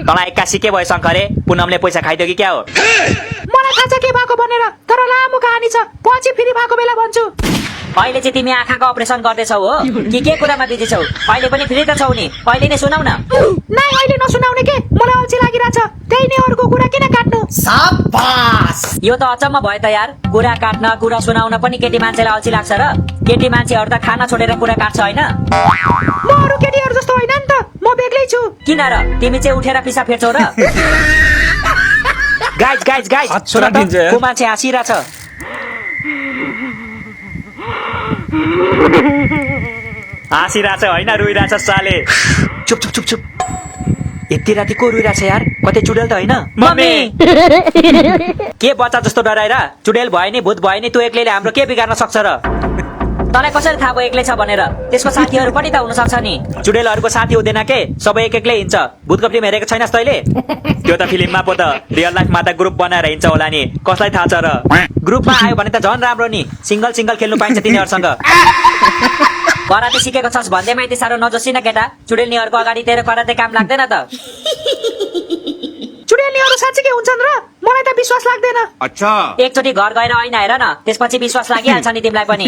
तँलाई एक्कासी के भयो शङ्करे? पुनमले पैसा खाइदियो कि क्या हो? मलाई थाहा छ के भएको भनेर, तर लामो कहानी छ, पछि फेरि भएको बेला भन्छु। अहिले चाहिँ तिमी आँखाको अपरेसन गर्दैछौ हो कि के कुरामा बिजी छौ? अहिले पनि फ्री त छौ नि, अहिले नै सुनाउ न। नाइ अहिले नसुनाउने के, मलाई अल्छी लागिरहेछ, त्यही नै अरूको कुरा किन काट्नु। शाबास। यो त अचम्म भयो त यार, कुरा काट्न कुरा सुनाउन पनि केटी मान्छेलाई अल्छी लाग्छ र? केटी मान्छेहरू त खाना छोडेर कुरा काट्छ होइन? म अरू केटीहरू जस्तो होइन नि त, म बेग्लै छु। किन र? तिमी चाहिँ उठेर पिसा फेर्छौ र? गाइज गाइज गाइज सुन त, को मान्छे हाँसिरहेछ। हाँसिरहेछ होइन, रुइरहेछ साले। चुप चुप चुप चुप। यति राति को रुइरहेछ यार? कतै चुडेल त होइन? मम्मी के बच्चा जस्तो डराएर? चुडेल भयो नि भूत भयो नि, त्यो एक्लैले हाम्रो के बिगार्न सक्छ र? तँलाई कसरी थाहा भयो एक्लै छ भनेर? त्यसको साथीहरू पनि त हुन सक्छ नि। चुडेलहरूको साथी हुँदैन के, सबै एक एक्लै हिँड्छ। भूतको फिल्म हेरेको छैनस् तैँले? त्यो त फिल्ममा पो त, रियल लाइफमा त ग्रुप बनाएर हिँड्छ होला नि, कसलाई थाहा छ र? ग्रुपमा आयो भने त झन् राम्रो नि, सिंगल सिंगल खेल्नु पाइन्छ तिनीहरूसँग। कराते सिकेको छस् भन्दैमा यति साह्रो नजोसिन केटा, चुडेलनीहरूको अगाडि तेरो कराते काम लाग्दैन त। चुडेलनीहरू साँच्चै के हुन्छन् र? मलाई त विश्वास लाग्दैन। अच्छा। एकचोटि घर गएर ऐना हेर न, त्यसपछि विश्वास लागिहाल्छ नि तिमीलाई पनि।